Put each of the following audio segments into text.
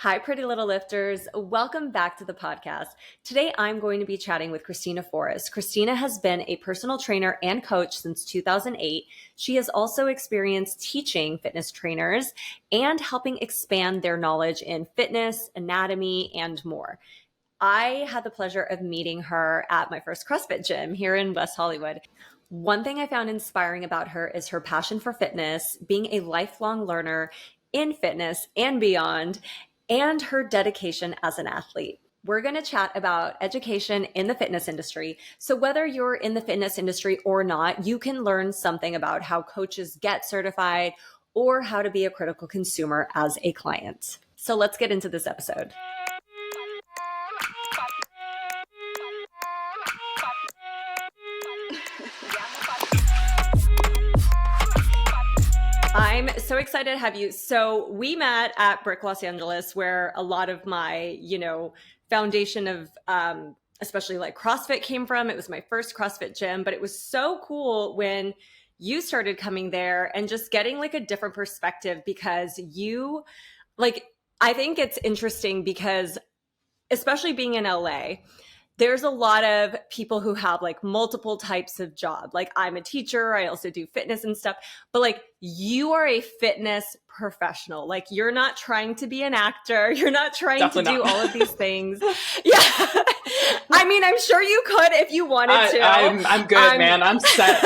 Hi, pretty little lifters. Welcome back to the podcast. Today, I'm going to be chatting with Kristina Forest. Kristina has been a personal trainer and coach since 2008. She has also experienced teaching fitness trainers and helping expand their knowledge in fitness, anatomy, and more. I had the pleasure of meeting her at my first CrossFit gym here in West Hollywood. One thing I found inspiring about her is her passion for fitness, being a lifelong learner in fitness and beyond, and her dedication as an athlete. We're going to chat about education in the fitness industry. So whether you're in the fitness industry or not, you can learn something about how coaches get certified or how to be a critical consumer as a client. So let's get into this episode. I'm so excited to have you. So we met at Brick Los Angeles, where a lot of my, foundation of especially like CrossFit came from. It was my first CrossFit gym, but it was so cool when you started coming there and just getting like a different perspective because I think it's interesting because especially being in LA, there's a lot of people who have like multiple types of job. Like I'm a teacher, I also do fitness and stuff, but like you are a fitness professional. Like you're not trying to be an actor. You're not trying Definitely to do not. all of these things. Yeah. I mean, I'm sure you could if you wanted to. I'm good, man. I'm set.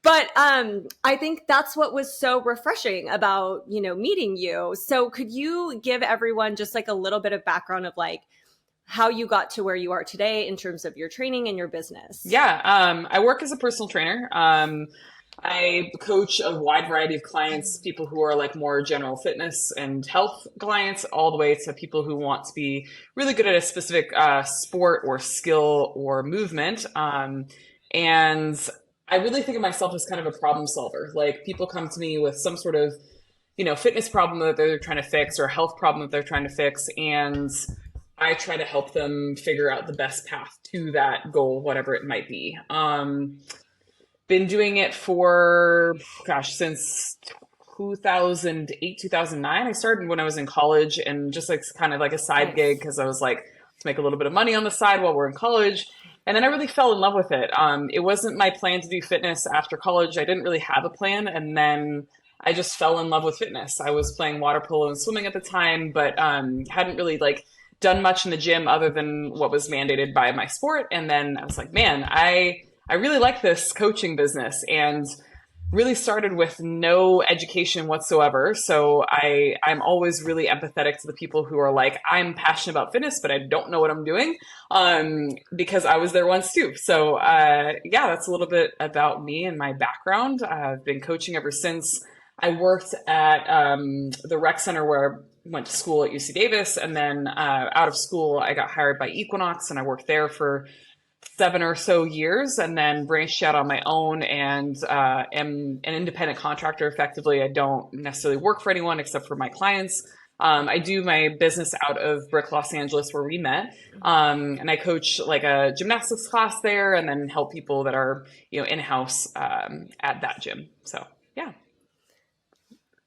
But I think that's what was so refreshing about, meeting you. So could you give everyone just like a little bit of background of like how you got to where you are today in terms of your training and your business? Yeah, I work as a personal trainer. I coach a wide variety of clients, people who are like more general fitness and health clients, all the way to people who want to be really good at a specific sport or skill or movement. And I really think of myself as kind of a problem solver. Like people come to me with some sort of, fitness problem that they're trying to fix or a health problem that they're trying to fix. And I try to help them figure out the best path to that goal, whatever it might be. Been doing it for, since 2008, 2009. I started when I was in college and just like kind of like a side gig because I was like, to make a little bit of money on the side while we're in college. And then I really fell in love with it. It wasn't my plan to do fitness after college. I didn't really have a plan. And then I just fell in love with fitness. I was playing water polo and swimming at the time, but hadn't really like done much in the gym other than what was mandated by my sport. And then I was like, man, I really like this coaching business, and really started with no education whatsoever. So I'm always really empathetic to the people who are like, I'm passionate about fitness, but I don't know what I'm doing, because I was there once too. So that's a little bit about me and my background. I've been coaching ever since. I worked at the rec center where went to school at UC Davis, and then out of school, I got hired by Equinox, and I worked there for 7 or so years, and then branched out on my own and am an independent contractor. Effectively, I don't necessarily work for anyone except for my clients. I do my business out of Brick Los Angeles, where we met, and I coach like a gymnastics class there, and then help people that are in-house at that gym. So yeah.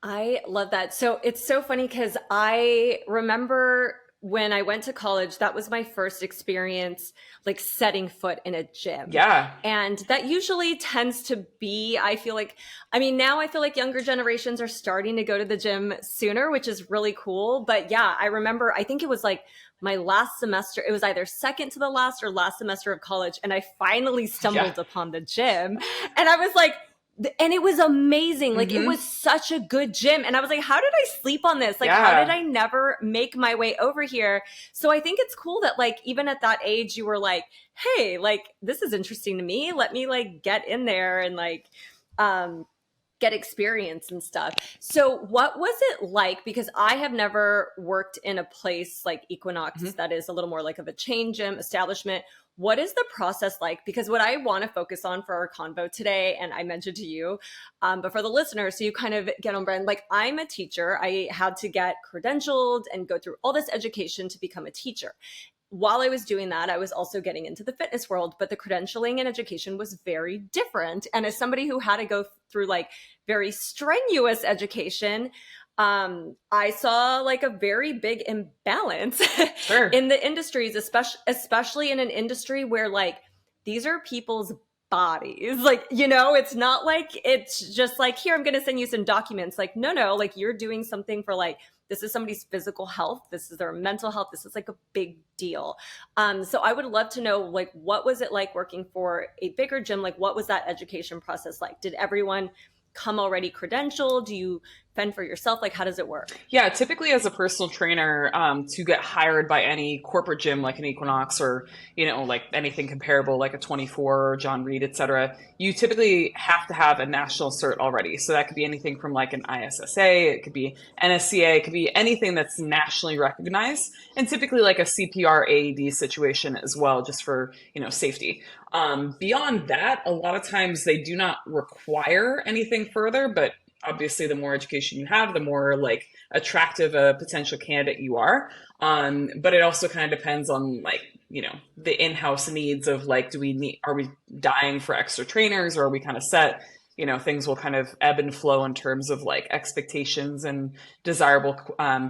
I love that. So it's so funny because I remember when I went to college, that was my first experience like setting foot in a gym. Yeah. And that usually tends to be, now I feel like younger generations are starting to go to the gym sooner, which is really cool. But yeah, I remember, I think it was like my last semester, it was either second to the last or last semester of college. And I finally stumbled upon the gym, and I was like, and it was amazing. Like, it was such a good gym. And I was like, how did I sleep on this? Like, how did I never make my way over here? So I think it's cool that like, even at that age, you were like, hey, like, this is interesting to me. Let me like get in there and like, get experience and stuff. So what was it like? Because I have never worked in a place like Equinox that is a little more like of a chain gym establishment. What is the process like? Because what I want to focus on for our convo today, and I mentioned to you, but for the listeners, so you kind of get on brand, like I'm a teacher. I had to get credentialed and go through all this education to become a teacher. While I was doing that, I was also getting into the fitness world, but the credentialing and education was very different. And as somebody who had to go through like very strenuous education, I saw like a very big imbalance Sure. in the industries, especially in an industry where like these are people's bodies. Like, it's not like it's just like, here, I'm going to send you some documents. Like, no, like you're doing something for like, this is somebody's physical health. This is their mental health. This is like a big deal. So I would love to know, like, what was it like working for a bigger gym? Like, what was that education process like? Did everyone come already credentialed? Do you fend for yourself? Like, how does it work? Yeah, typically as a personal trainer, to get hired by any corporate gym like an Equinox or, like anything comparable like a 24 or John Reed, et cetera, you typically have to have a national cert already. So that could be anything from like an ISSA, it could be NSCA, it could be anything that's nationally recognized, and typically like a CPR AED situation as well, just for, safety. Beyond that, a lot of times they do not require anything further, but obviously the more education you have, the more like attractive a potential candidate you are. But it also kind of depends on like, the in-house needs of like, are we dying for extra trainers, or are we kind of set? Things will kind of ebb and flow in terms of like expectations and desirable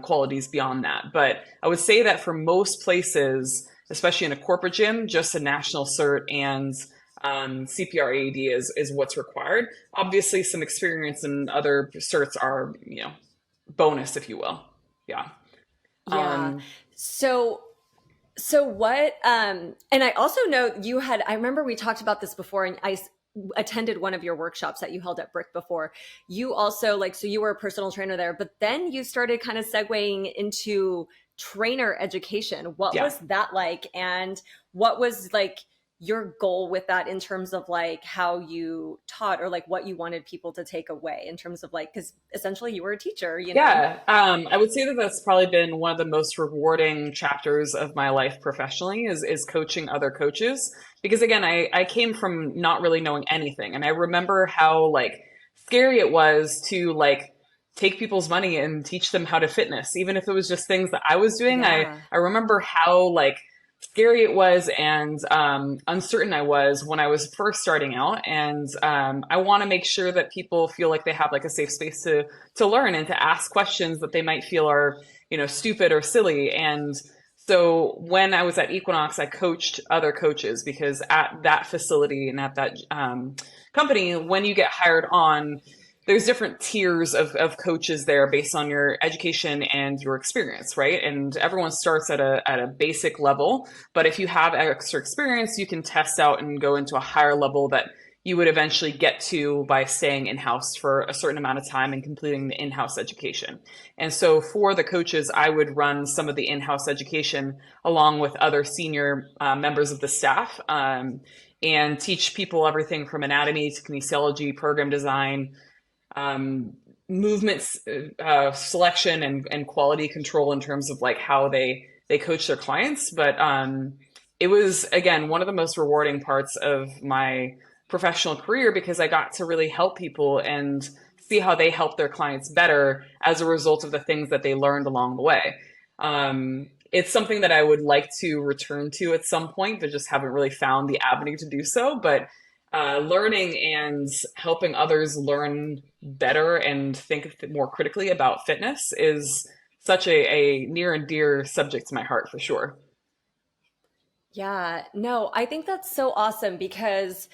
qualities beyond that. But I would say that for most places, especially in a corporate gym, just a national cert and CPR AED is what's required. Obviously, some experience and other certs are, bonus, if you will. Yeah. Yeah. Um, So what and I also know I remember we talked about this before, and attended one of your workshops that you held at Brick before. You also like, so you were a personal trainer there, but then you started kind of segueing into trainer education. What yeah. was that like? And what was like your goal with that in terms of like how you taught, or like what you wanted people to take away in terms of like, because essentially you were a teacher. Yeah, I would say that that's probably been one of the most rewarding chapters of my life professionally is coaching other coaches. Because again, I came from not really knowing anything, and I remember how like scary it was to like take people's money and teach them how to fitness, even if it was just things that I was doing. Yeah. I remember how like scary it was and uncertain I was when I was first starting out, and I want to make sure that people feel like they have like a safe space to learn and to ask questions that they might feel are, stupid or silly. And so when I was at Equinox, I coached other coaches, because at that facility and at that company, when you get hired on, there's different tiers of coaches there based on your education and your experience, right? And everyone starts at a basic level, but if you have extra experience, you can test out and go into a higher level that you would eventually get to by staying in-house for a certain amount of time and completing the in-house education. And so for the coaches, I would run some of the in-house education along with other senior members of the staff, and teach people everything from anatomy to kinesiology, program design, um, movements, selection, and quality control in terms of like how they coach their clients. But it was again one of the most rewarding parts of my professional career, because I got to really help people and see how they help their clients better as a result of the things that they learned along the way. It's something that I would like to return to at some point, but just haven't really found the avenue to do so. But learning and helping others learn better and think more critically about fitness is such a near and dear subject to my heart, for sure. Yeah, no, I think that's so awesome because,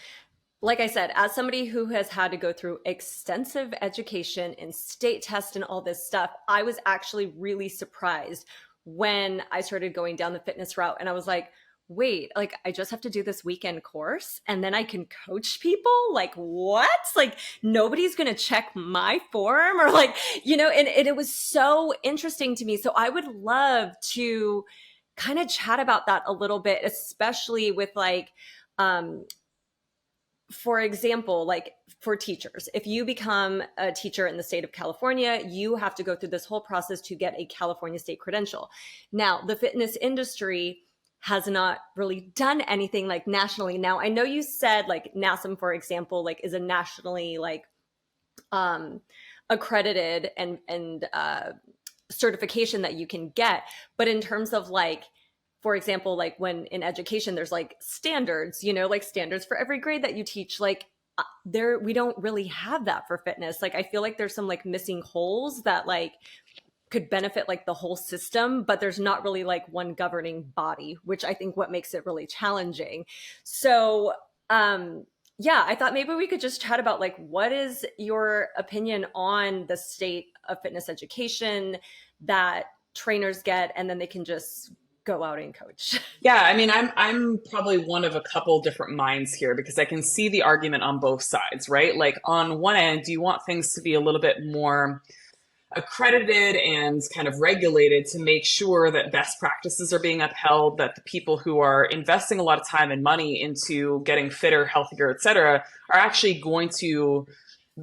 like I said, as somebody who has had to go through extensive education and state tests and all this stuff, I was actually really surprised when I started going down the fitness route. And I was like, wait, like I just have to do this weekend course and then I can coach people? Like, what? Like, nobody's going to check my form or like, and it was so interesting to me. So I would love to kind of chat about that a little bit, especially with like, um, for example, like for teachers, if you become a teacher in the state of California, you have to go through this whole process to get a California state credential. Now, the fitness industry has not really done anything like nationally. Now, I know you said like NASM, for example, like is a nationally like um accredited and certification that you can get, but in terms of like, for example, like when in education there's like standards, like standards for every grade that you teach, like there, we don't really have that for fitness. Like, I feel like there's some like missing holes that like could benefit like the whole system, but there's not really like one governing body, which I think what makes it really challenging. So, yeah, I thought maybe we could just chat about like, what is your opinion on the state of fitness education that trainers get, and then they can just go out and coach. Yeah, I mean, I'm probably one of a couple different minds here because I can see the argument on both sides, right? Like on one end, you want things to be a little bit more accredited and kind of regulated to make sure that best practices are being upheld, that the people who are investing a lot of time and money into getting fitter, healthier, et cetera, are actually going to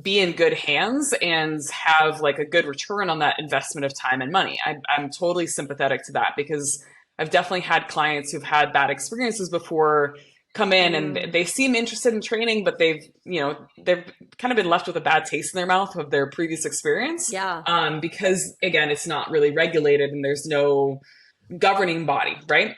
be in good hands and have like a good return on that investment of time and money. I'm totally sympathetic to that because I've definitely had clients who've had bad experiences before come in and they seem interested in training, but they've kind of been left with a bad taste in their mouth of their previous experience. Yeah. Because again, it's not really regulated and there's no governing body, right?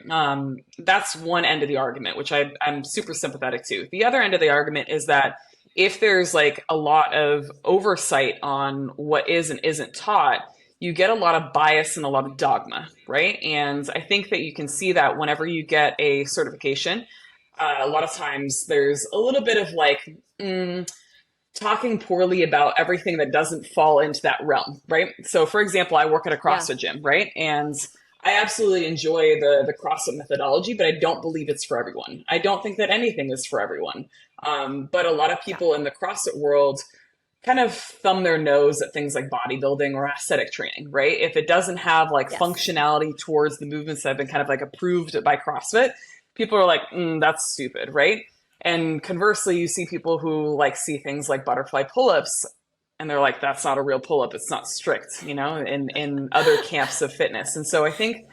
That's one end of the argument, which I'm super sympathetic to. The other end of the argument is that if there's like a lot of oversight on what is and isn't taught, you get a lot of bias and a lot of dogma, right? And I think that you can see that whenever you get a certification, a lot of times there's a little bit of like talking poorly about everything that doesn't fall into that realm, right? So for example, I work at a CrossFit gym, right? And I absolutely enjoy the CrossFit methodology, but I don't believe it's for everyone. I don't think that anything is for everyone. But a lot of people in the CrossFit world kind of thumb their nose at things like bodybuilding or aesthetic training, right? If it doesn't have like functionality towards the movements that have been kind of like approved by CrossFit, people are like, that's stupid, right? And conversely, you see people who like see things like butterfly pull-ups and they're like, that's not a real pull-up. It's not strict, in other camps of fitness. And so I think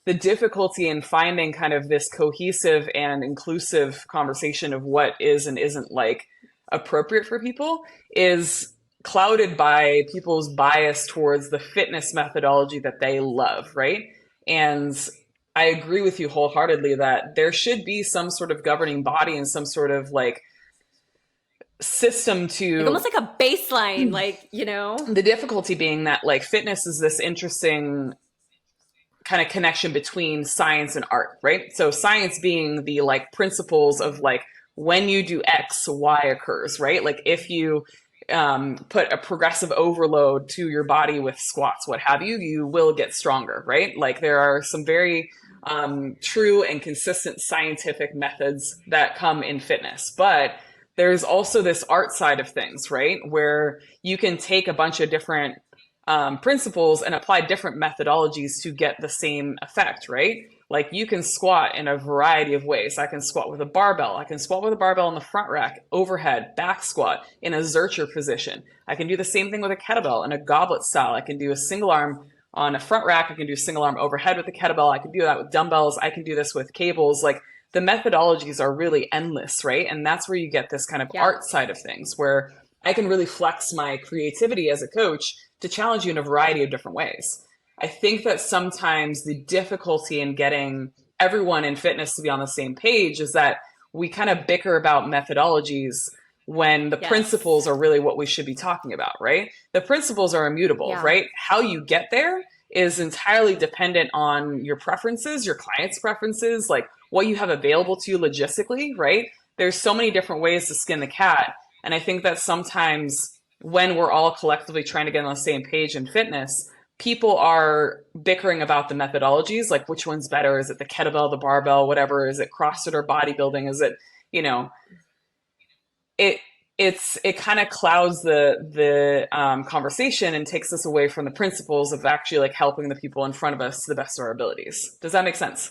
the difficulty in finding kind of this cohesive and inclusive conversation of what is and isn't like appropriate for people is clouded by people's bias towards the fitness methodology that they love, right? And I agree with you wholeheartedly that there should be some sort of governing body and some sort of like system to like almost like a baseline, like, the difficulty being that like fitness is this interesting kind of connection between science and art, right? So science being the like principles of like when you do X, Y occurs, right? Like if you put a progressive overload to your body with squats, what have you, you will get stronger, right? Like there are some very true and consistent scientific methods that come in fitness, but there's also this art side of things, right? Where you can take a bunch of different principles and apply different methodologies to get the same effect, right? Like you can squat in a variety of ways. I can squat with a barbell. I can squat with a barbell on the front rack, overhead, back squat in a Zercher position. I can do the same thing with a kettlebell in a goblet style. I can do a single arm on a front rack. I can do single arm overhead with a kettlebell. I can do that with dumbbells. I can do this with cables. Like the methodologies are really endless, right? And that's where you get this kind of art side of things where I can really flex my creativity as a coach to challenge you in a variety of different ways. I think that sometimes the difficulty in getting everyone in fitness to be on the same page is that we kind of bicker about methodologies when the principles are really what we should be talking about, right? The principles are immutable, right? How you get there is entirely dependent on your preferences, your client's preferences, like what you have available to you logistically, right? There's so many different ways to skin the cat. And I think that sometimes when we're all collectively trying to get on the same page in fitness, people are bickering about the methodologies, like which one's better? Is it the kettlebell, the barbell, whatever? Is it CrossFit or bodybuilding? Is it, it kind of clouds the conversation and takes us away from the principles of actually like helping the people in front of us to the best of our abilities. Does that make sense?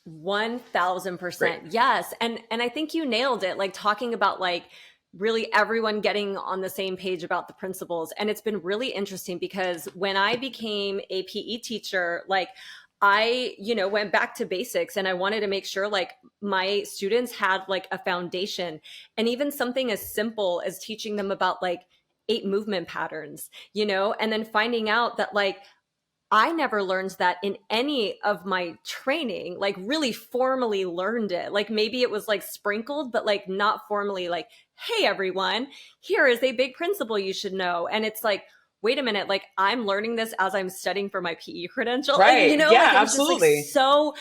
1000%. Yes. And I think you nailed it, like talking about like really everyone getting on the same page about the principles. And it's been really interesting because when I became a PE teacher, like I, went back to basics and I wanted to make sure like my students had like a foundation, and even something as simple as teaching them about like 8 movement patterns, and then finding out that like I never learned that in any of my training, like really formally learned it. Like maybe it was like sprinkled, but like not formally like, hey, everyone, here is a big principle you should know. And it's like, wait a minute, like I'm learning this as I'm studying for my PE credential. Like, Right. like Yeah, it was just like absolutely. so,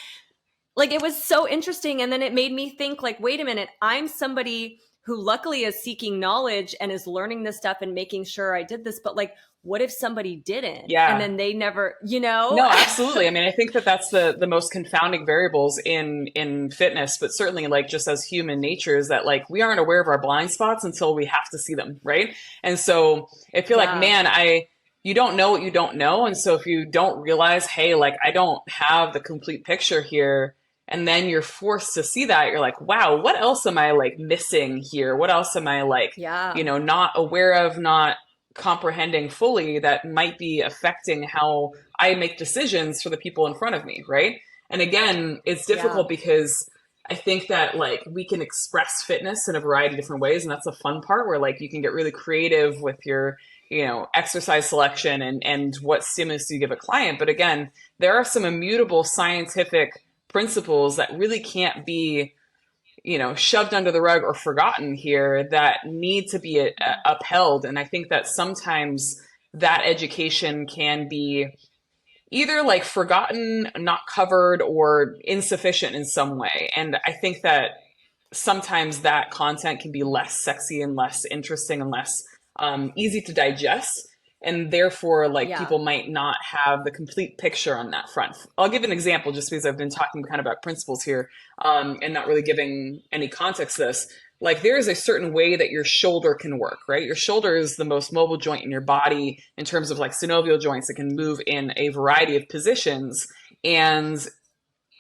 like it was so interesting. And then it made me think like, wait a minute, I'm somebody who luckily is seeking knowledge and is learning this stuff and making sure I did this. But like, what if somebody didn't and Yeah. then they never. No, absolutely. I mean, I think that that's the most confounding variables in fitness, but certainly like just as human nature is that like we aren't aware of our blind spots until we have to see them, right? And so I feel like, Yeah. man, I you don't know what you don't know, and so if you don't realize, hey, like I don't have the complete picture here, and then you're forced to see that, you're like, wow, what else am I like missing here? What else am I like, Yeah. not aware of, not comprehending fully that might be affecting how I make decisions for the people in front of me, right? And again, it's Yeah. difficult because I think that like we can express fitness in a variety of different ways, and that's the fun part where like you can get really creative with your exercise selection and what stimulus you give a client. But again, there are some immutable scientific principles that really can't be shoved under the rug or forgotten here that need to be upheld. And I think that sometimes that education can be either like forgotten, not covered, or insufficient in some way. And I think that sometimes that content can be less sexy and less interesting and less easy to digest. And therefore, like Yeah. people might not have the complete picture on that front. I'll give an example just because I've been talking kind of about principles here and not really giving any context to this. Like there is a certain way that your shoulder can work, right? Your shoulder is the most mobile joint in your body in terms of like synovial joints. It can move in a variety of positions. And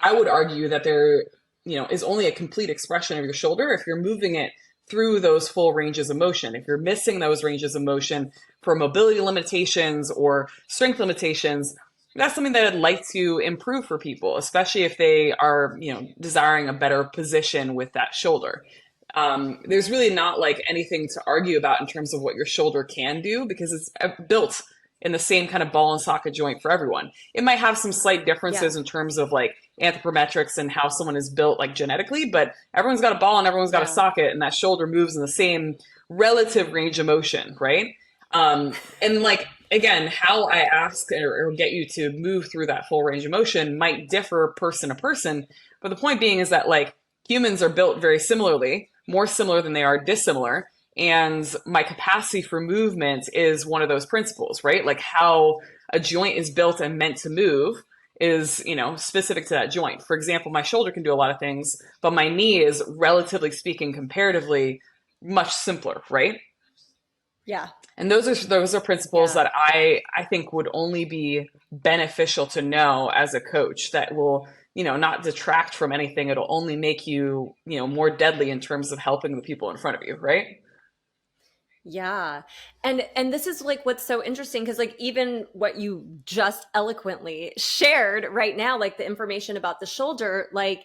I would argue that there, is only a complete expression of your shoulder if you're moving it through those full ranges of motion. If you're missing those ranges of motion for mobility limitations or strength limitations, that's something that I'd like to improve for people, especially if they are, desiring a better position with that shoulder. There's really not like anything to argue about in terms of what your shoulder can do because it's built in the same kind of ball and socket joint for everyone. It might have some slight Yeah. differences in terms of like anthropometrics and how someone is built like genetically, but everyone's got a ball and everyone's got a Yeah. socket and that shoulder moves in the same relative range of motion, right? And like, again, how I ask or get you to move through that full range of motion might differ person to person. But the point being is that like humans are built very similarly, more similar than they are dissimilar. And my capacity for movement is one of those principles, right? Like how a joint is built and meant to move is, specific to that joint. For example, my shoulder can do a lot of things, but my knee is relatively speaking, comparatively much simpler, right? Yeah. And those are principles Yeah. that I think would only be beneficial to know as a coach that will, not detract from anything. It'll only make you, more deadly in terms of helping the people in front of you, right? Yeah. And this is like what's so interesting because like even what you just eloquently shared right now, like the information about the shoulder, like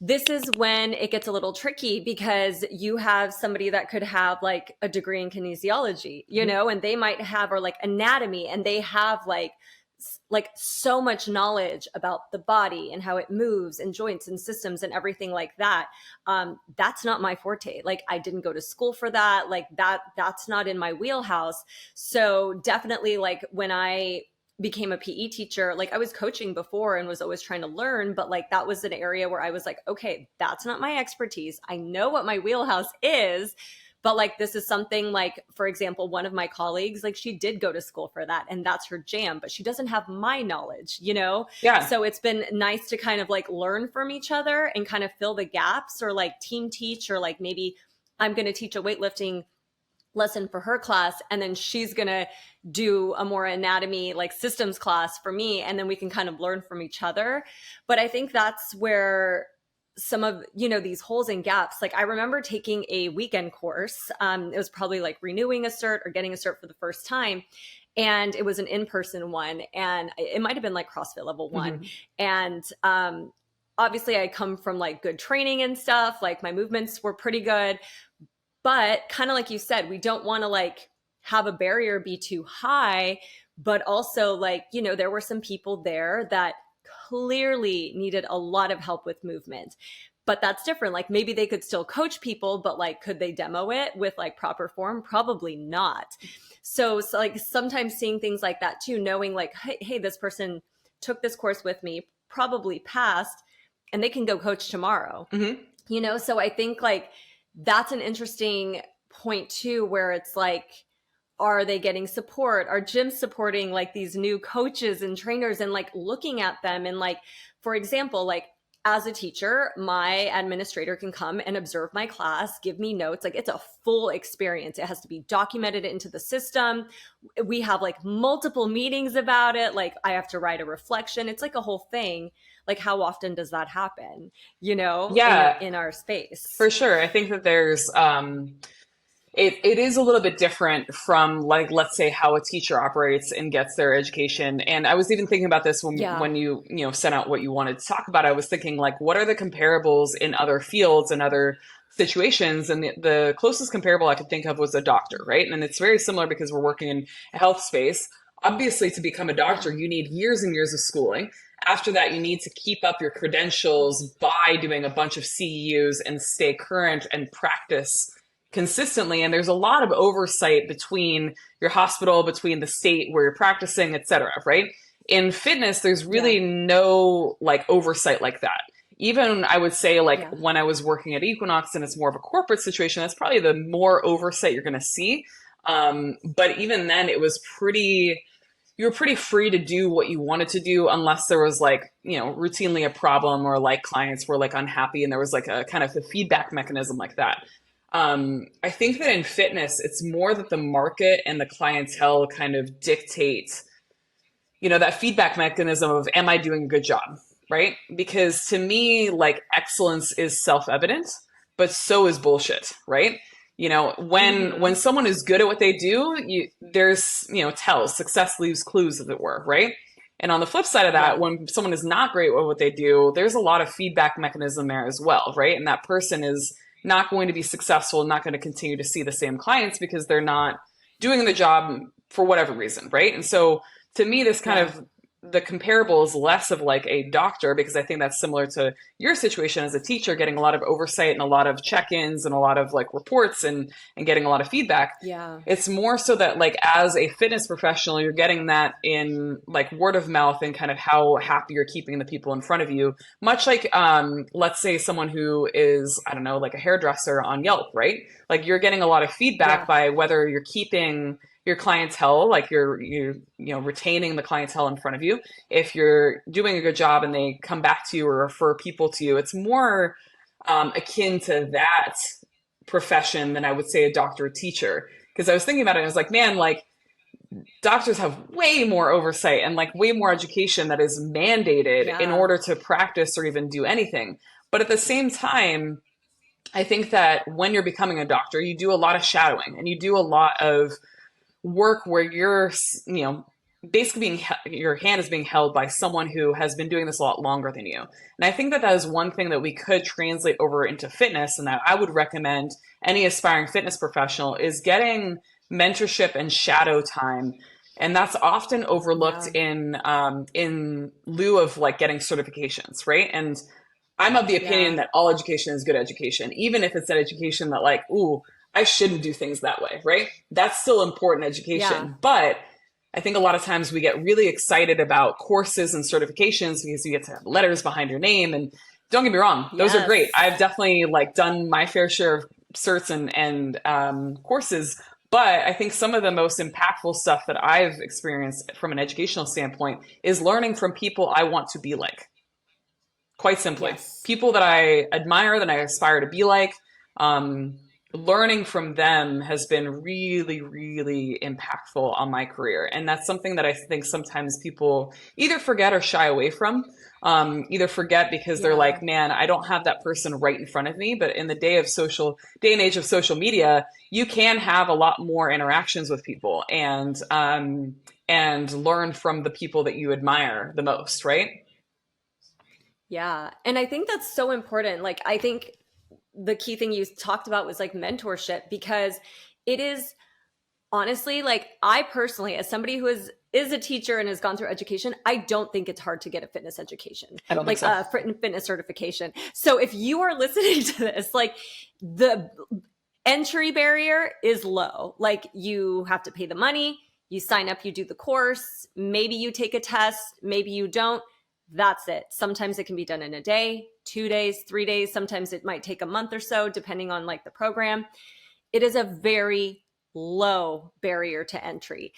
this is when it gets a little tricky because you have somebody that could have like a degree in kinesiology, and they might have or like anatomy and they have like so much knowledge about the body and how it moves and joints and systems and everything like that. That's not my forte. Like I didn't go to school for that. Like that's not in my wheelhouse. So definitely like when I became a PE teacher, like I was coaching before and was always trying to learn, but like that was an area where I was like, okay, that's not my expertise. I know what my wheelhouse is, but like this is something like, for example, one of my colleagues, like she did go to school for that and that's her jam, but she doesn't have my knowledge. Yeah. So it's been nice to kind of like learn from each other and kind of fill the gaps or like team teach, or like maybe I'm going to teach a weightlifting lesson for her class and then she's going to do a more anatomy like systems class for me, and then we can kind of learn from each other. But I think that's where some of these holes and gaps, like I remember taking a weekend course. It was probably like renewing a cert or getting a cert for the first time, and it was an in-person one, and it might have been like CrossFit level 1. Mhm. And obviously I come from like good training and stuff, like my movements were pretty good. But kind of like you said, we don't want to like have a barrier be too high but also like, there were some people there that clearly needed a lot of help with movement. But that's different. Like maybe they could still coach people, but like could they demo it with like proper form? Probably not. So like sometimes seeing things like that too, knowing like, hey, this person took this course with me, probably passed, and they can go coach tomorrow. Mm-hmm. So I think like that's an interesting point too, where it's like, are they getting support? Are gyms supporting like these new coaches and trainers and like looking at them? And like, for example, like as a teacher, my administrator can come and observe my class, give me notes. Like it's a full experience. It has to be documented into the system. We have like multiple meetings about it. Like I have to write a reflection. It's like a whole thing. Like how often does that happen, Yeah, in our space? for sure. I think that there's it is a little bit different from like, let's say, how a teacher operates and gets their education. And I was even thinking about this Yeah. when you sent out what you wanted to talk about. I was thinking like, what are the comparables in other fields and other situations? And the closest comparable I could think of was a doctor, right? And it's very similar because we're working in a health space. Obviously, to become a doctor, Yeah. you need years and years of schooling. After that, you need to keep up your credentials by doing a bunch of CEUs and stay current and practice consistently. And there's a lot of oversight between your hospital, between the state where you're practicing, et cetera, right? In fitness, there's Yeah. really no like oversight like that. Even I would say like Yeah. when I was working at Equinox and it's more of a corporate situation, that's probably the more oversight you're going to see. But even then, it was pretty, you were pretty free to do what you wanted to do unless there was like, routinely a problem or like clients were like unhappy and there was like a kind of a feedback mechanism like that. I think that in fitness, it's more that the market and the clientele kind of dictate, that feedback mechanism of, am I doing a good job? Right? Because to me, like excellence is self-evident, but so is bullshit, right? When Hmm. someone is good at what they do, there's, tells, success leaves clues, as it were, right? And on the flip side of that, Yeah. when someone is not great at what they do, there's a lot of feedback mechanism there as well, right? And that person is not going to be successful, not going to continue to see the same clients because they're not doing the job for whatever reason, right? And so to me, this kind Yeah. of the comparable is less of like a doctor because I think that's similar to your situation as a teacher, getting a lot of oversight and a lot of check-ins and a lot of like reports and getting a lot of feedback. Yeah. It's more so that like as a fitness professional, you're getting that in like word of mouth and kind of how happy you're keeping the people in front of you. Much like let's say someone who is, I don't know, like a hairdresser on Yelp, right? Like you're getting a lot of feedback Yeah. by whether you're keeping your clientele, like you're retaining the clientele in front of you. If you're doing a good job and they come back to you or refer people to you, it's more akin to that profession than I would say a doctor or teacher. Because I was thinking about it, and I was like, man, like doctors have way more oversight and like way more education that is mandated in Yeah. order to practice or even do anything. But at the same time, I think that when you're becoming a doctor, you do a lot of shadowing and you do a lot of work where you're, basically your hand is being held by someone who has been doing this a lot longer than you. And I think that that is one thing that we could translate over into fitness and that I would recommend any aspiring fitness professional is getting mentorship and shadow time. And that's often overlooked Yeah. in lieu of like getting certifications, right? And I'm of the opinion Yeah. that all education is good education, even if it's that education that like, ooh, I shouldn't do things that way, right? That's still important Yeah. education. But I think a lot of times we get really excited about courses and certifications because you get to have letters behind your name. And don't get me wrong, those are great. Yes. I've definitely like done my fair share of certs and courses. But I think some of the most impactful stuff that I've experienced from an educational standpoint is learning from people I want to be like, quite simply. Yes. People that I admire, that I aspire to be like, um, learning from them has been really, really impactful on my career. And that's something that I think sometimes people either forget or shy away from. Either forget because they're Yeah. like, man, I don't have that person right in front of me. But in the day and age of social media, you can have a lot more interactions with people and learn from the people that you admire the most, right? Yeah. And I think that's so important. Like, I think the key thing you talked about was like mentorship, because it is honestly like, I personally, as somebody who has is a teacher and has gone through education, I don't think it's hard to get a fitness education, I don't think like so. a fitness certification. So if you are listening to this, like the entry barrier is low. Like you have to pay the money, you sign up, you do the course, maybe you take a test, maybe you don't. That's it. Sometimes it can be done in a day, 2 days, 3 days. Sometimes it might take a month or so, depending on like the program. It is a very low barrier to entry.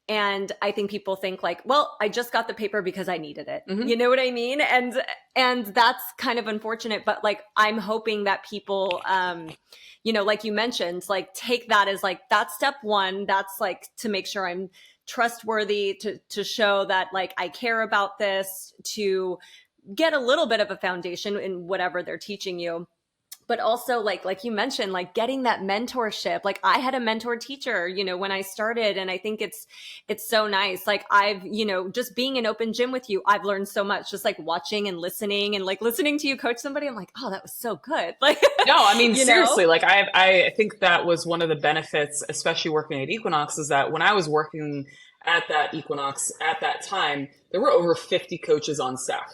And I think people think like, well, I just got the paper because I needed it. Mm-hmm. You know what I mean? And that's kind of unfortunate, but like I'm hoping that people like you mentioned, like take that as like that's step one. That's like to make sure I'm trustworthy, to show that like I care about this, to get a little bit of a foundation in whatever they're teaching you. But also like you mentioned, like getting that mentorship. Like I had a mentor teacher, when I started, and I think it's so nice. Like I've, just being in open gym with you, I've learned so much, just like watching and listening to you coach somebody. I'm like, oh, that was so good. Like, No, I mean, you seriously, know? like I think that was one of the benefits, especially working at Equinox, is that when I was working at that Equinox at that time, there were over 50 coaches on staff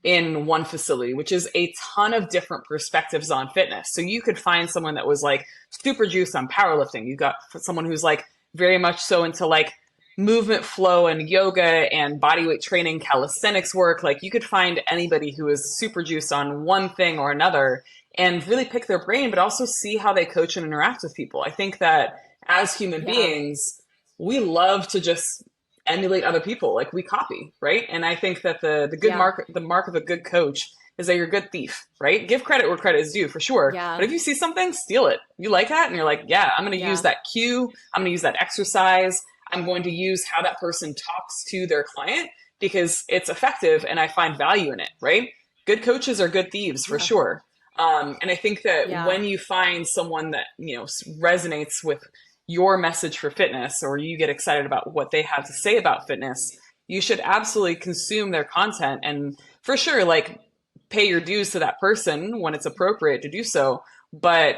in one facility, which is a ton of different perspectives on fitness. So you could find someone that was like super juiced on powerlifting. You got someone who's like very much so into like movement flow and yoga and bodyweight training, calisthenics work. Like you could find anybody who is super juiced on one thing or another and really pick their brain, but also see how they coach and interact with people. I think that as human Yeah. beings, we love to just emulate other people, like we copy, right? And I think that the good Yeah. the mark of a good coach is that you're a good thief, right? Give credit where credit is due, for sure. Yeah. But if you see something, steal it. You like that, and you're like, yeah, I'm going to use Yeah. that cue. I'm going to use that exercise. I'm going to use how that person talks to their client because it's effective, and I find value in it, right? Good coaches are good thieves, for Yeah. sure. And I think that Yeah. when you find someone that resonates with your message for fitness, or you get excited about what they have to say about fitness, you should absolutely consume their content, and for sure, like pay your dues to that person when it's appropriate to do so, but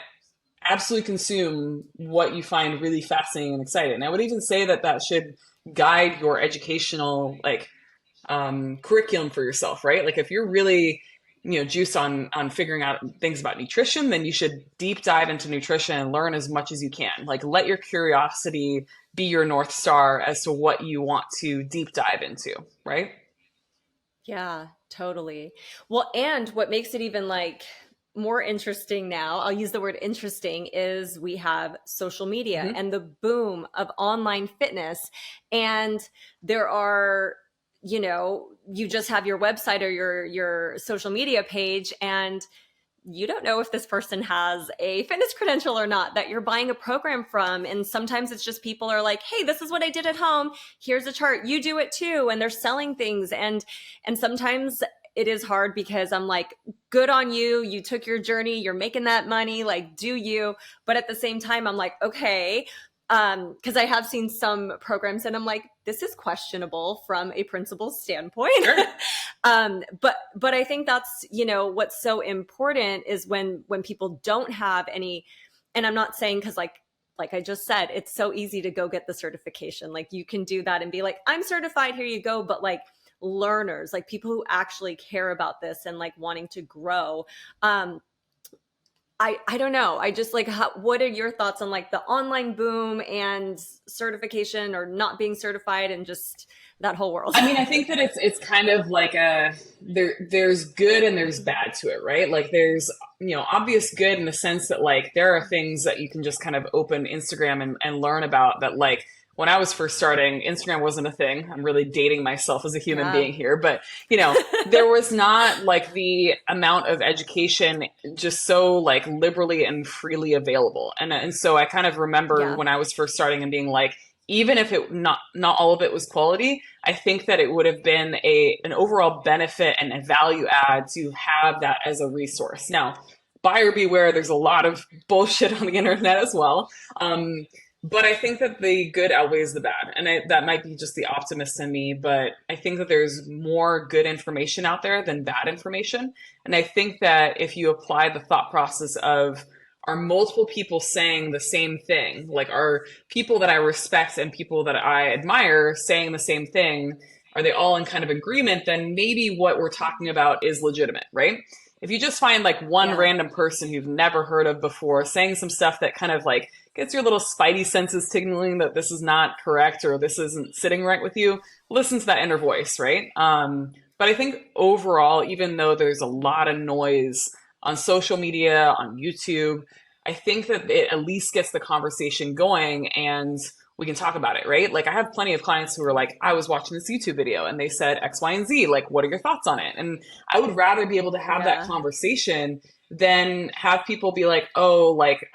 absolutely consume what you find really fascinating and exciting. And I would even say that that should guide your educational curriculum for yourself, right? Like if you're really juiced on figuring out things about nutrition, then you should deep dive into nutrition and learn as much as you can. Like let your curiosity be your North Star as to what you want to deep dive into, right? Yeah, totally. Well, and what makes it even like more interesting now, I'll use the word interesting, is we have social media Mm-hmm. and the boom of online fitness. And there are, you just have your website or your social media page, and you don't know if this person has a fitness credential or not that you're buying a program from. And sometimes it's just people are like, hey, this is what I did at home. Here's a chart. You do it too. And they're selling things. And sometimes it is hard because I'm like, good on you. You took your journey. You're making that money. Like, do you? But at the same time, I'm like, okay. Because I have seen some programs and I'm like, this is questionable from a principal standpoint. Sure. But I think that's, what's so important is when people don't have any, and I'm not saying because like I just said, it's so easy to go get the certification. Like you can do that and be like, I'm certified, here you go. But like learners, like people who actually care about this and like wanting to grow, I don't know. I just like, what are your thoughts on like the online boom and certification or not being certified and just that whole world? I mean, I think that it's kind of like there's good and there's bad to it, right? Like there's obvious good in the sense that like there are things that you can just kind of open Instagram and learn about that. Like when I was first starting, Instagram wasn't a thing. I'm really dating myself as a human being here, but there was not like the amount of education just so like liberally and freely available. And so I kind of remember when I was first starting and being like, even if it not all of it was quality, I think that it would have been an overall benefit and a value add to have that as a resource. Now, buyer beware, there's a lot of bullshit on the internet as well. But I think that the good outweighs the bad. And that might be just the optimist in me, but I think that there's more good information out there than bad information. And I think that if you apply the thought process of, are multiple people saying the same thing? Like, are people that I respect and people that I admire saying the same thing? Are they all in kind of agreement? Then maybe what we're talking about is legitimate, right? If you just find like one Yeah. random person you've never heard of before saying some stuff that kind of like gets your little spidey senses tingling that this is not correct or this isn't sitting right with you, listen to that inner voice, right? But I think overall, even though there's a lot of noise on social media, on YouTube, I think that it at least gets the conversation going and we can talk about it, right? Like I have plenty of clients who are like, I was watching this YouTube video and they said X, Y, and Z. Like, what are your thoughts on it? And I would rather be able to have that Yeah. conversation than have people be like, oh, like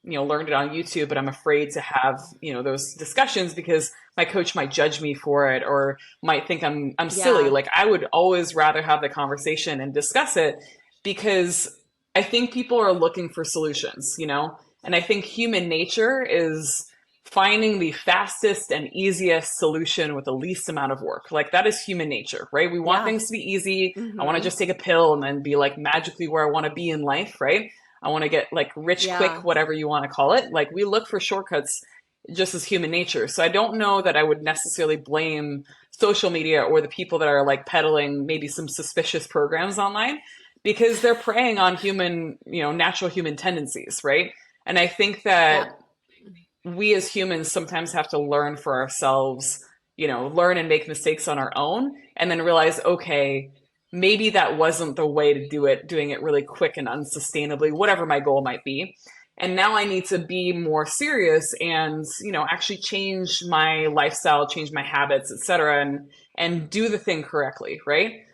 learned it on YouTube, but I'm afraid to have, those discussions because my coach might judge me for it or might think I'm silly. Yeah. Like I would always rather have the conversation and discuss it because I think people are looking for solutions, and I think human nature is finding the fastest and easiest solution with the least amount of work. Like that is human nature, right? We want Yeah. things to be easy. I want to Hmm. just take a pill and then be like magically where I want to be in life, right? I want to get like rich quick, Yeah. whatever you want to call it. Like we look for shortcuts just as human nature. So I don't know that I would necessarily blame social media or the people that are like peddling maybe some suspicious programs online because they're preying on human, natural human tendencies, right? And I think Yeah. that we as humans sometimes have to learn for ourselves, learn and make mistakes on our own and then realize, okay, maybe that wasn't the way to do it, doing it really quick and unsustainably, whatever my goal might be. And now I need to be more serious and, actually change my lifestyle, change my habits, etc., and do the thing correctly, right?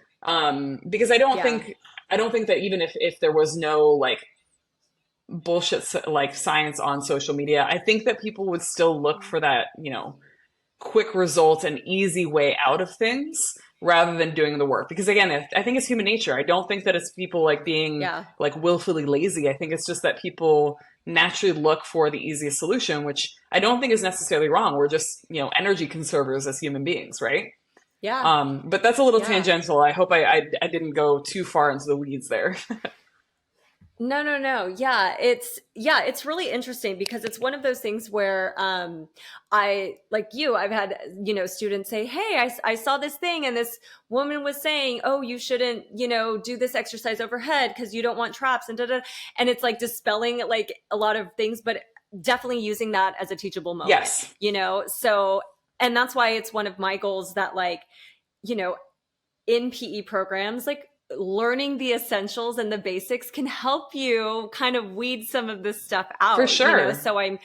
Because Yeah. I don't think that even if there was no like bullshit like science on social media, I think that people would still look for that, quick result and easy way out of things rather than doing the work. Because again, I think it's human nature. I don't think that it's people like being Yeah. like willfully lazy. I think it's just that people naturally look for the easiest solution, which I don't think is necessarily wrong. We're just, energy conservers as human beings, right? Yeah. But that's a little Yeah. tangential. I hope I didn't go too far into the weeds there. No, no, no. Yeah, it's really interesting because it's one of those things where I like you, I've had, students say, "Hey, I saw this thing and this woman was saying, "Oh, you shouldn't, do this exercise overhead because you don't want traps and da da." And it's like dispelling like a lot of things, but definitely using that as a teachable moment, Yes, So and that's why it's one of my goals that like, you know, in PE programs, like learning the essentials and the basics can help you kind of weed some of this stuff for out. sure. So I'm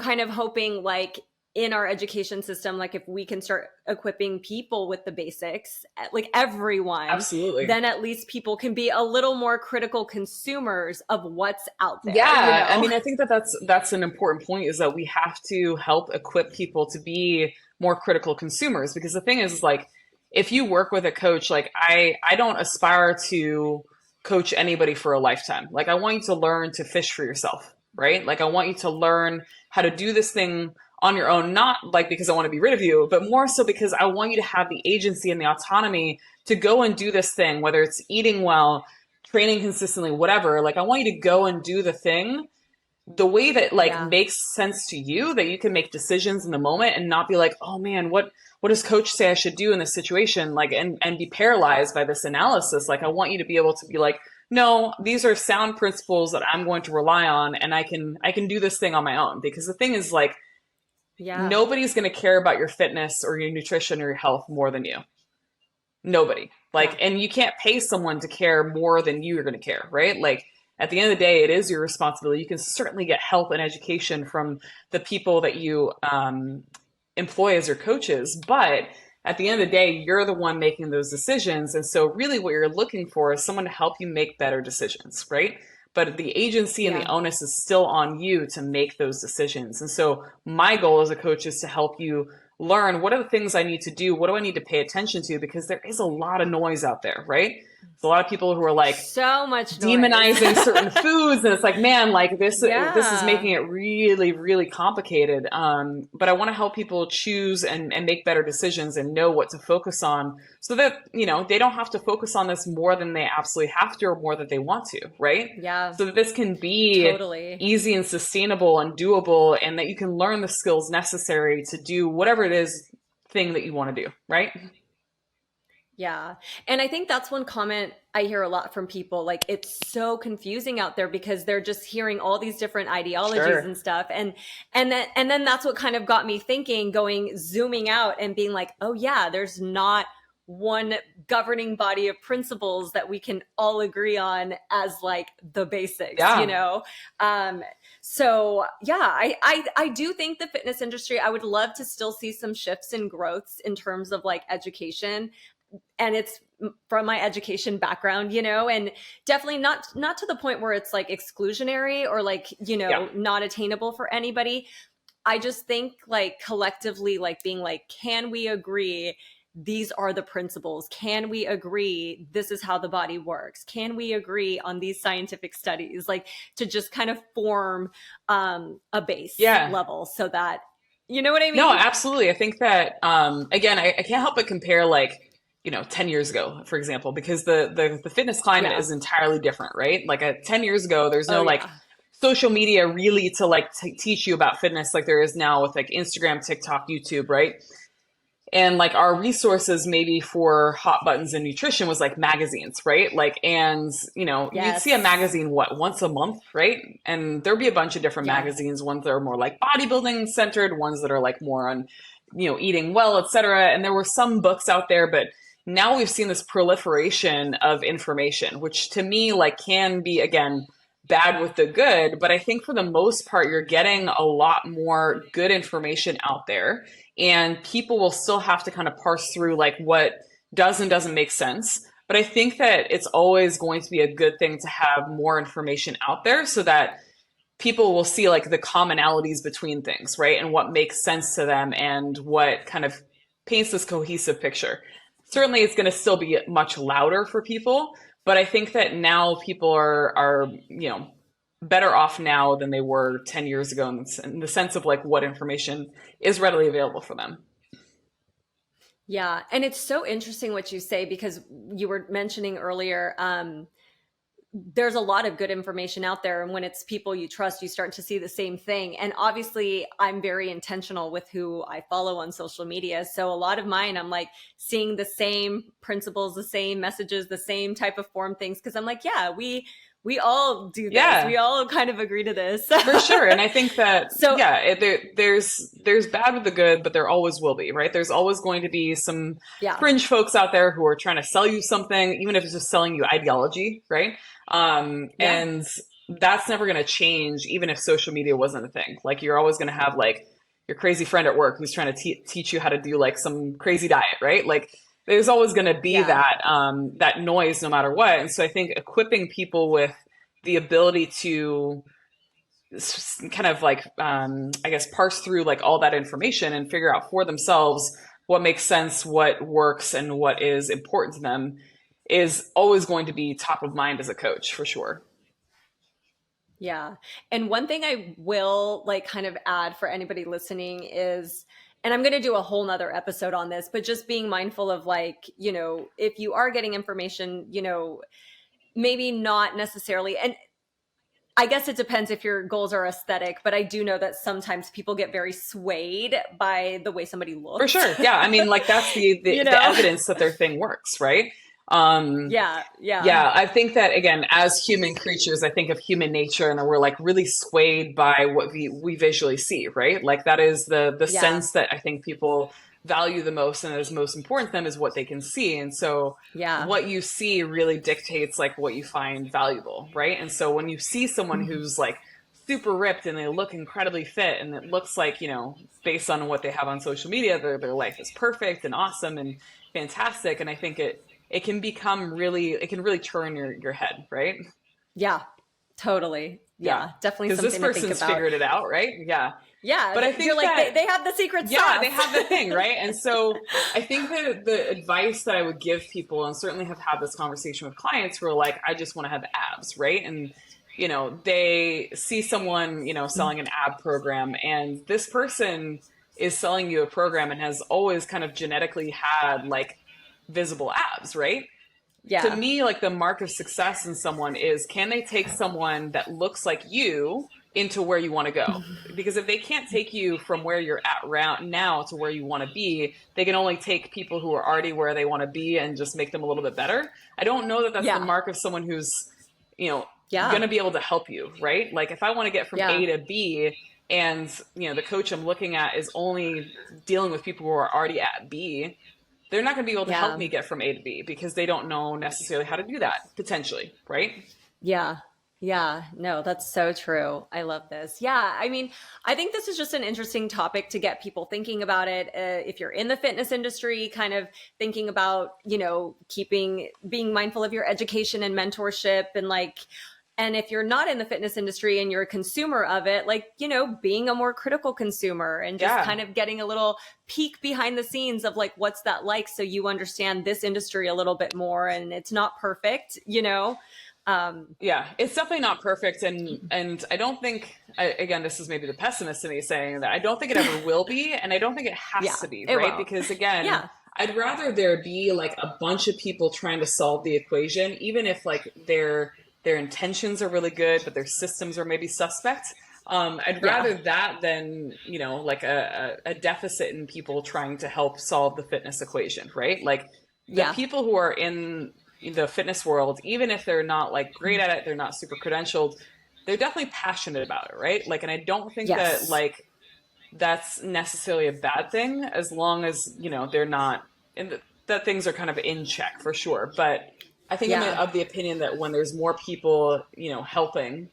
kind of hoping like in our education system, like if we can start equipping people with the basics, like everyone, Absolutely. then at least people can be a little more critical consumers of what's out there, Yeah, I mean, I think that that's an important point is that we have to help equip people to be more critical consumers because the thing is like if you work with a coach, like I don't aspire to coach anybody for a lifetime. Like I want you to learn to fish for yourself, right? Like I want you to learn how to do this thing on your own, not like because I want to be rid of you, but more so because I want you to have the agency and the autonomy to go and do this thing, whether it's eating well, training consistently, whatever. Like I want you to go and do the thing the way that like yeah, makes sense to you, that you can make decisions in the moment and not be like, oh man, what does coach say I should do in this situation? Like and be paralyzed by this analysis. Like I want you to be able to be like, no, these are sound principles that I'm going to rely on and I can do this thing on my own. Because the thing is like yeah, nobody's going to care about your fitness or your nutrition or your health more than you. Nobody. yeah, Like, and you can't pay someone to care more than you're going to care, right? Like, at the end of the day, it is your responsibility. You can certainly get help and education from the people that you employ as your coaches, but at the end of the day, you're the one making those decisions. And so, really, what you're looking for is someone to help you make better decisions, right? But the agency and the yeah, onus is still on you to make those decisions. And so, my goal as a coach is to help you learn what are the things I need to do? What do I need to pay attention to? Because there is a lot of noise out there, right? So a lot of people who are like So much noise. demonizing certain foods, and it's like, man, like this is making Yeah. it really, really complicated. But I want to help people choose and make better decisions and know what to focus on, so that they don't have to focus on this more than they absolutely have to, or more that they want to, right? Yeah, So that this can be totally. easy and sustainable and doable, and that you can learn the skills necessary to do whatever it is thing that you want to do, right? Yeah. And I think that's one comment I hear a lot from people. Like, it's so confusing out there because they're just hearing all these different ideologies Sure. and stuff. And then that's what kind of got me thinking, going zooming out and being like, oh yeah, there's not one governing body of principles that we can all agree on as like the basics, you Yeah. know? Um, so yeah, I do think the fitness industry, I would love to still see some shifts and growths in terms of like education, and it's from my education background, and definitely not to the point where it's like exclusionary or like, Yeah. not attainable for anybody. I just think like collectively, like being like, can we agree these are the principles? Can we agree this is how the body works? Can we agree on these scientific studies? Like, to just kind of form a base Yeah. level so that, you know what I No, mean? absolutely. I think that again, I can't help but compare, like, 10 years ago, for example, because the fitness climate Yeah. is entirely different, right? Like 10 years ago, there's Oh no like yeah. social media really to like teach you about fitness like there is now with like Instagram, TikTok, YouTube, right? And like our resources maybe for hot buttons and nutrition was like magazines, right? Like, and you'd see a Yes. magazine once a month, right? And there'd be a bunch of different Yeah. magazines, ones that are more like bodybuilding centered, ones that are like more on eating well, etc. And there were some books out there, but now we've seen this proliferation of information, which to me like can be, again, bad with the good. But I think for the most part you're getting a lot more good information out there, and people will still have to kind of parse through like what does and doesn't make sense. But I think that it's always going to be a good thing to have more information out there, so that people will see like the commonalities between things, right? And what makes sense to them, and what kind of paints this cohesive picture. Certainly it's going to still be much louder for people, but I think that now people are better off now than they were 10 years ago, in the sense of like what information is readily available for them. Yeah. And it's so interesting what you say, because you were mentioning earlier, there's a lot of good information out there. And when it's people you trust, you start to see the same thing. And obviously, I'm very intentional with who I follow on social media. So a lot of mine, I'm like seeing the same principles, the same messages, the same type of form things. Cause I'm like, yeah, we all do this. We Yeah, all kind of agree to this. for sure. And I think that, So yeah, there's bad with the good, but there always will be, right? There's always going to be some yeah, fringe folks out there who are trying to sell you something, even if it's just selling you ideology, right? yeah, And that's never going to change, even if social media wasn't a thing. Like, you're always going to have like your crazy friend at work who's trying to teach you how to do like some crazy diet, right? Like, there's always going to be yeah, that noise no matter what. And so I think equipping people with the ability to kind of like I guess parse through like all that information and figure out for themselves what makes sense, what works, and what is important to them is always going to be top of mind as a coach, for sure. yeah. And one thing I will like kind of add for anybody listening is, and I'm going to do a whole nother episode on this, but just being mindful of like, if you are getting information, maybe not necessarily. And I guess it depends if your goals are aesthetic, but I do know that sometimes people get very swayed by the way somebody For looks. sure. Yeah. I mean, like, that's you the know? evidence that their thing works, right? Um, Yeah, yeah, yeah, I think that, again, as human creatures, I think of human nature, and we're like really swayed by what we visually see, right? Like, that is the yeah, sense that I think people value the most, and is most important to them, is what they can see. And so yeah. what you see really dictates like what you find valuable, right? And so when you see someone who's like super ripped and they look incredibly fit, and it looks like, based on what they have on social media, their life is perfect and awesome and fantastic. And I think it can really turn your head, right? Yeah. Totally. Yeah. Yeah, definitely Because this something to think person's about. figured it out, right? Yeah. Yeah, But I you're think like that, they have the secret yeah, they sauce. have the thing, right? And so I think that the advice that I would give people, and certainly have had this conversation with clients who are like, I just want to have abs, right? And, they see someone, selling an ab program, and this person is selling you a program and has always kind of genetically had like visible abs, right? To Yeah. me, like the mark of success in someone is, can they take someone that looks like you into where you want to go? Because if they can't take you from where you're at now to where you want to be, they can only take people who are already where they want to be and just make them a little bit better. I don't know that that's the Yeah. mark of someone who's, going Yeah. to be able to help you, right? Like if I want to get from Yeah. A to B, and the coach I'm looking at is only dealing with people who are already at B, they're not going to be able to help Yeah. me get from A to B because they don't know necessarily how to do that, potentially, right? Yeah. Yeah. No, that's so true. I love this. Yeah. I mean, I think this is just an interesting topic to get people thinking about it. If you're in the fitness industry, kind of thinking about, being mindful of your education and mentorship and if you're not in the fitness industry and you're a consumer of it, being a more critical consumer and just Yeah. kind of getting a little peek behind the scenes of like, what's that like? So you understand this industry a little bit more and it's not perfect. Yeah, it's definitely not perfect, and I don't think, again, this is maybe the pessimist in me saying that I don't think it ever will be, and I don't think it Yeah, has to be, it right? won't. Because again, Yeah. I'd rather there be like a bunch of people trying to solve the equation, even if like their intentions are really good, but their systems are maybe suspect. I'd Yeah. rather that than like a deficit in people trying to help solve the fitness equation, right? Like the Yeah. people who are in the fitness world, even if they're not like great at it, they're not super credentialed, they're definitely passionate about it, right? Like, and I don't think that Yes. like that's necessarily a bad thing as long as they're not, and that things are kind of in check for sure. But I think I'm Yeah. of the opinion that when there's more people helping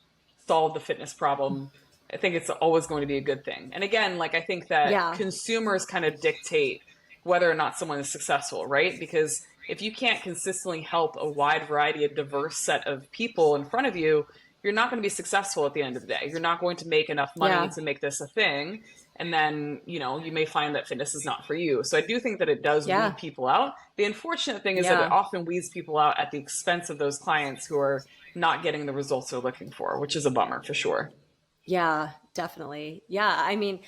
solve the fitness problem, I think it's always going to be a good thing. And again, like I think that Yeah. consumers kind of dictate whether or not someone is successful, right? Because if you can't consistently help a wide variety of diverse set of people in front of you, you're not going to be successful at the end of the day. You're not going to make enough money Yeah. to make this a thing. And then, you may find that fitness is not for you. So I do think that it does Yeah. weed people out. The unfortunate thing is that it Yeah. often weeds people out at the expense of those clients who are not getting the results they're looking for, which is a bummer for sure. Yeah, definitely. Yeah, I mean,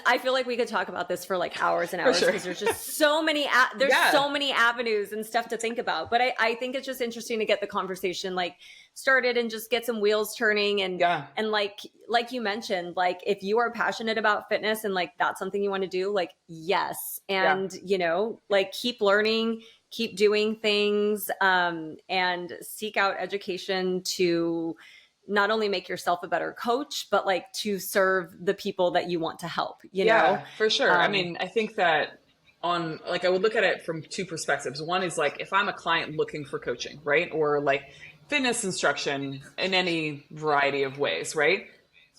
I feel like we could talk about this for like hours and For hours sure. because there's just so many there's Yeah. so many avenues and stuff to think about. But I think it's just interesting to get the conversation like started and just get some wheels turning Yeah. and like you mentioned, like if you are passionate about fitness and like that's something you want to do, like yes. Yeah. And like keep learning, keep doing things, and seek out education to not only make yourself a better coach, but like to serve the people that you want to help. Yeah, for sure. I Um, mean, I think that on like I would look at it from two perspectives. One is like if I'm a client looking for coaching, right? Or like fitness instruction in any variety of ways, right?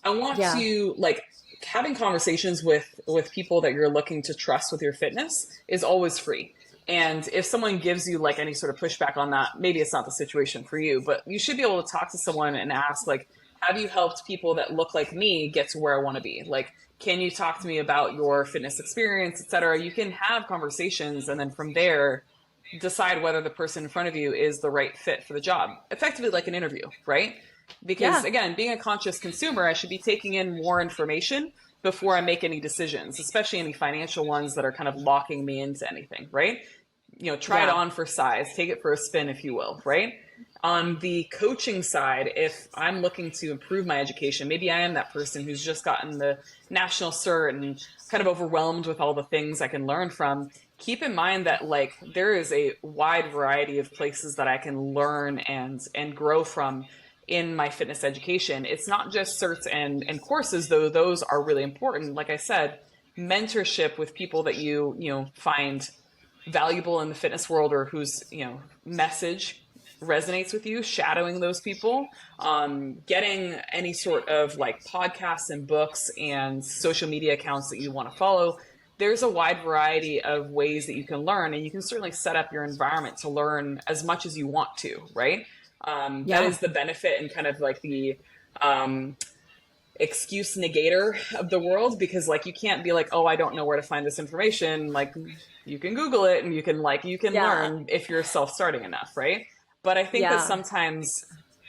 I want yeah, to like having conversations with people that you're looking to trust with your fitness is always free. And if someone gives you like any sort of pushback on that, maybe it's not the situation for you, but you should be able to talk to someone and ask like, have you helped people that look like me get to where I want to be? Like, can you talk to me about your fitness experience, et cetera? You can have conversations and then from there decide whether the person in front of you is the right fit for the job. Effectively like an interview, right? Because yeah, again, being a conscious consumer, I should be taking in more information before I make any decisions, especially any financial ones that are kind of locking me into anything, right? Try it yeah, on for size, take it for a spin, if you will, right? On the coaching side, if I'm looking to improve my education, maybe I am that person who's just gotten the national cert and kind of overwhelmed with all the things I can learn from. Keep in mind that like there is a wide variety of places that I can learn and grow from in my fitness education. It's not just certs and courses, though those are really important. Like I said, mentorship with people that you find valuable in the fitness world or whose message resonates with you, shadowing those people, getting any sort of like podcasts and books and social media accounts that you want to follow. There's a wide variety of ways that you can learn, and you can certainly set up your environment to learn as much as you want to, right? That Yeah. is the benefit and kind of like the um, excuse negator of the world, because like you can't be like, oh, I don't know where to find this information. Like you can Google it and you can Yeah. learn if you're self-starting enough, right? But I think that Yeah. sometimes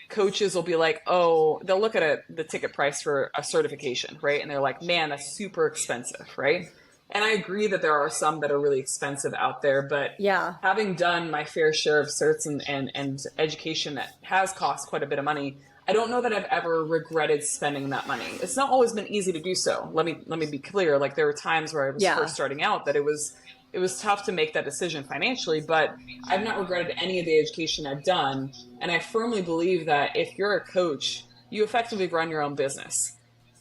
coaches will be like, oh, they'll look at the ticket price for a certification, right? And they're like, man, that's super expensive, right? And I agree that there are some that are really expensive out there, but Yeah. having done my fair share of certs and education that has cost quite a bit of money, I don't know that I've ever regretted spending that money. It's not always been easy to do so. Let me be clear. Like there were times where I was Yeah. first starting out that it was tough to make that decision financially, but I've not regretted any of the education I've done. And I firmly believe that if you're a coach, you effectively run your own business.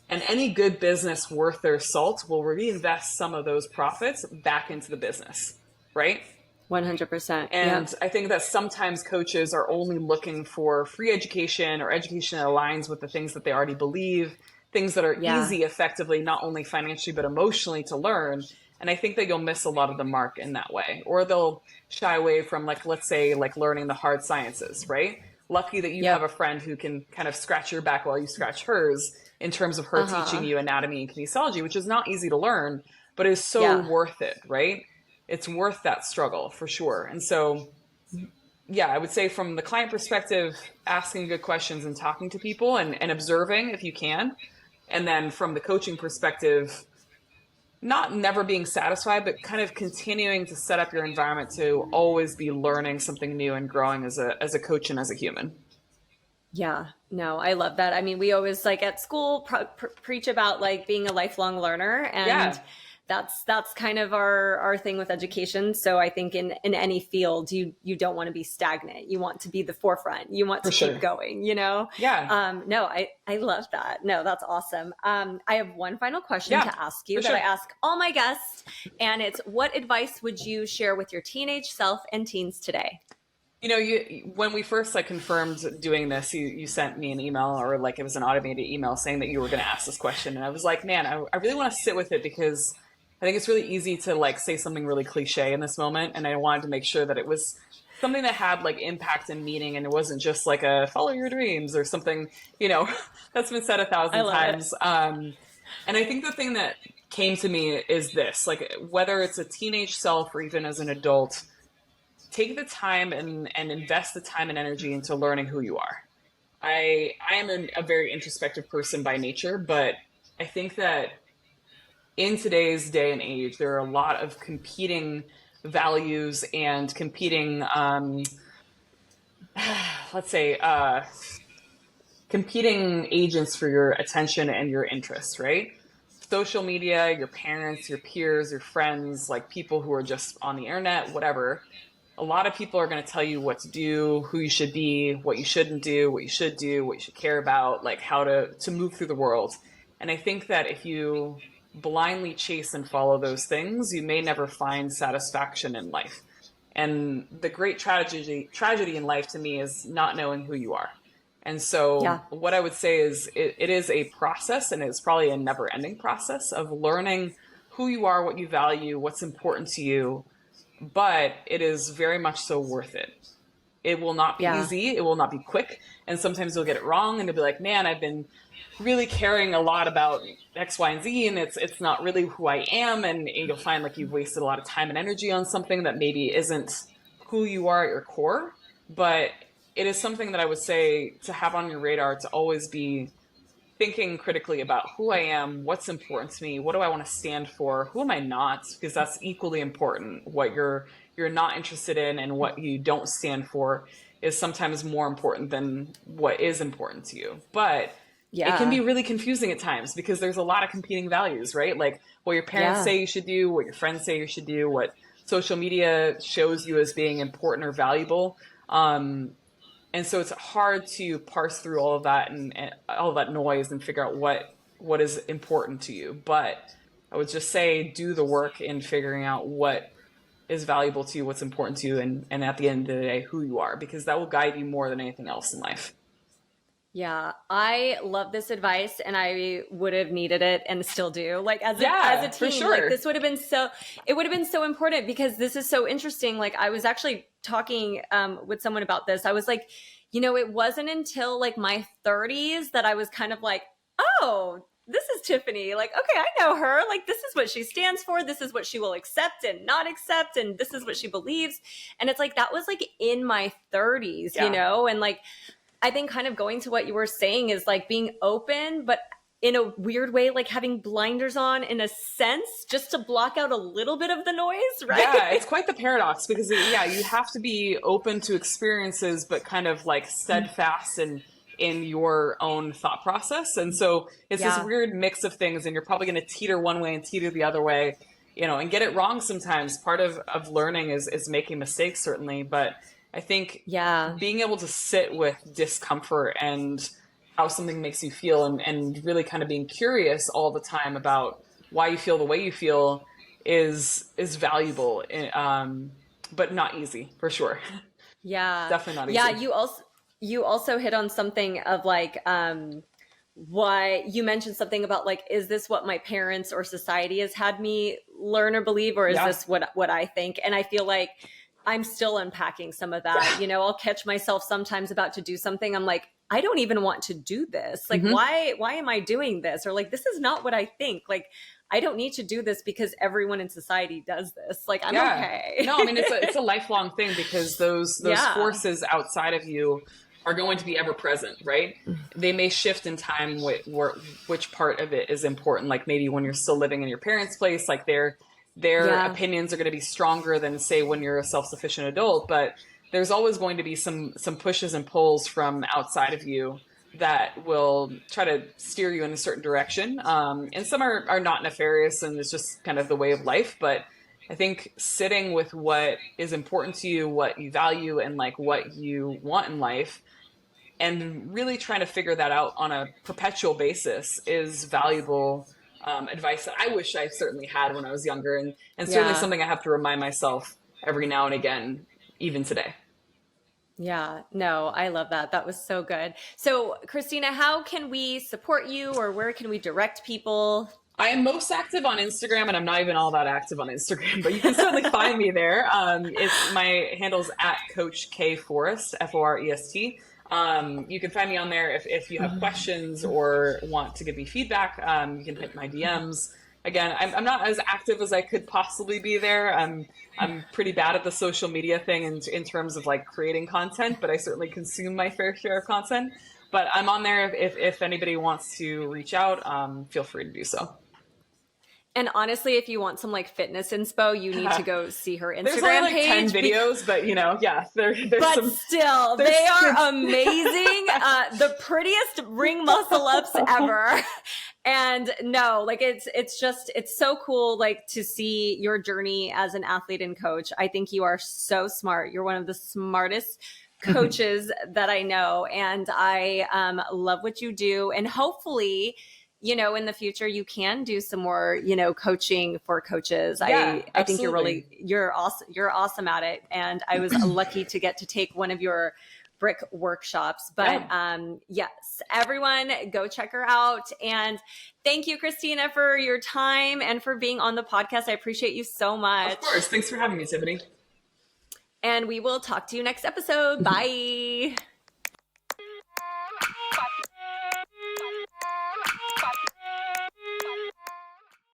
And any good business worth their salt will reinvest some of those profits back into the business, right? 100%. Yeah. And I think that sometimes coaches are only looking for free education or education that aligns with the things that they already believe, things that are Yeah. easy, effectively, not only financially, but emotionally to learn. And I think that you'll miss a lot of the mark in that way. Or they'll shy away from, like, let's say, like learning the hard sciences, right? Lucky that you have a Yep. friend who can kind of scratch your back while you scratch hers in terms of her teaching Uh-huh. you anatomy and kinesiology, which is not easy to learn, but is so Yeah. worth it, right? It's worth that struggle for sure. And so, yeah, I would say from the client perspective, asking good questions and talking to people and observing if you can. And then from the coaching perspective, not never being satisfied, but kind of continuing to set up your environment to always be learning something new and growing as a coach and as a human. Yeah, no, I love that. I mean, we always like at school preach about like being a lifelong learner, and Yeah, that's kind of our thing with education. So I think in any field, you don't want to be stagnant. You want to be the forefront. You want for to keep sure. going. Yeah, No, I love that. No, that's awesome. I have one final question yeah, to ask for you that I sure. ask all my guests, and it's what advice would you share with your teenage self and teens today? You when we first like confirmed doing this, you sent me an email, or like it was an automated email saying that you were going to ask this question, and I was like, man, I really want to sit with it, because I think it's really easy to like say something really cliche in this moment, and I wanted to make sure that it was something that had like impact and meaning, and it wasn't just like a follow your dreams or something, you know, that's been said a I thousand love it. times. And I think the thing that came to me is this, like whether it's a teenage self or even as an adult, take the time and invest the time and energy into learning who you are. I am a very introspective person by nature, but I think that in today's day and age, there are a lot of competing values and competing, let's say, competing agents for your attention and your interests, right? Social media, your parents, your peers, your friends, like people who are just on the internet, whatever. A lot of people are going to tell you what to do, who you should be, what you shouldn't do, what you should care about, like how to move through the world. And I think that if you blindly chase and follow those things, you may never find satisfaction in life. And the great tragedy in life to me is not knowing who you are. And so Yeah. what I would say is it is a process, and it's probably a never ending process of learning who you are, what you value, what's important to you, but it is very much so worth it. It will not be Yeah. easy. It will not be quick. And sometimes you'll get it wrong and you'll be like, man, I've been really caring a lot about X, Y, and Z, and it's not really who I am. And you'll find like you've wasted a lot of time and energy on something that maybe isn't who you are at your core. But it is something that I would say to have on your radar, to always be thinking critically about who I am, what's important to me, what do I want to stand for, who am I not, because that's equally important. What you're not interested in and what you don't stand for is sometimes more important than what is important to you. But it can be Yeah. really confusing at times because there's a lot of competing values, right? Like what your parents Yeah. say you should do, what your friends say you should do, what social media shows you as being important or valuable. And so it's hard to parse through all of that and all of that noise and figure out what is important to you. But I would just say do the work in figuring out what is valuable to you, what's important to you, and at the end of the day, who you are, because that will guide you more than anything else in life. Yeah, I love this advice and I would have needed it and still do. Like as a Yeah, for teen, like sure. this would have been so it would have been so important because this is so interesting. Like I was actually talking with someone about this. I was like, you know, it wasn't until like my 30s that I was kind of like, oh, this is Tiffany. Like, okay, I know her. Like, this is what she stands for. This is what she will accept and not accept. And this is what she believes. And it's like, that was like in my 30s, you Yeah. know? And like, I think kind of going to what you were saying is like being open, but in a weird way, like having blinders on in a sense, just to block out a little bit of the noise, right? Yeah, it's quite the paradox because yeah, you have to be open to experiences, but kind of like steadfast in your own thought process. And so it's this Yeah. weird mix of things, and you're probably going to teeter one way and teeter the other way, you know, and get it wrong sometimes. Part of learning is making mistakes, certainly, but I think Yeah. being able to sit with discomfort and how something makes you feel, and really kind of being curious all the time about why you feel the way you feel is valuable, but not easy for sure. Yeah. Definitely not Yeah. easy. You also hit on something of like, why you mentioned something about like, is this what my parents or society has had me learn or believe, or is Yeah. this what I think? And I feel like I'm still unpacking some of that. Yeah. You know, I'll catch myself sometimes about to do something. I'm like, I don't even want to do this. Like, Hmm. why am I doing this? Or like, this is not what I think. Like, I don't need to do this because everyone in society does this. Like, I'm Yeah. okay. No, I mean it's a lifelong thing because those Yeah. forces outside of you are going to be ever present, right? They may shift in time which part of it is important. Like maybe when you're still living in your parents' place, like their Yeah. opinions are going to be stronger than say when you're a self-sufficient adult, but there's always going to be some pushes and pulls from outside of you that will try to steer you in a certain direction. And some are not nefarious and it's just kind of the way of life. But I think sitting with what is important to you, what you value, and like what you want in life, and really trying to figure that out on a perpetual basis is valuable advice that I wish I certainly had when I was younger, and certainly Yeah. something I have to remind myself every now and again, even today. Yeah, no, I love that. That was so good. So, Kristina, how can we support you or where can we direct people? I am most active on Instagram, and I'm not even all that active on Instagram, but you can certainly find me there. It's my handle's at Coach K Forest, Forest. You can find me on there if you have questions or want to give me feedback. You can hit my DMs. Again, I'm not as active as I could possibly be there. I'm pretty bad at the social media thing in terms of like creating content, but I certainly consume my fair share of content. But I'm on there if anybody wants to reach out, feel free to do so. And honestly, if you want some like fitness inspo, you need to go see her There's only Instagram like 10 page. videos, but you know, yeah, there's But some. still, There's, they are amazing. The prettiest ring muscle ups ever. And no, like it's so cool like to see your journey as an athlete and coach. I think you are so smart. You're one of the smartest coaches that I know. And I love what you do. And hopefully, you know, in the future, you can do some more, you know, coaching for coaches. Yeah, I think absolutely. you're awesome. You're awesome at it. And I was lucky to get to take one of your brick workshops. But yes, everyone go check her out. And thank you, Kristina, for your time and for being on the podcast. I appreciate you so much. Of course. Thanks for having me, Tiffany. And we will talk to you next episode. Bye.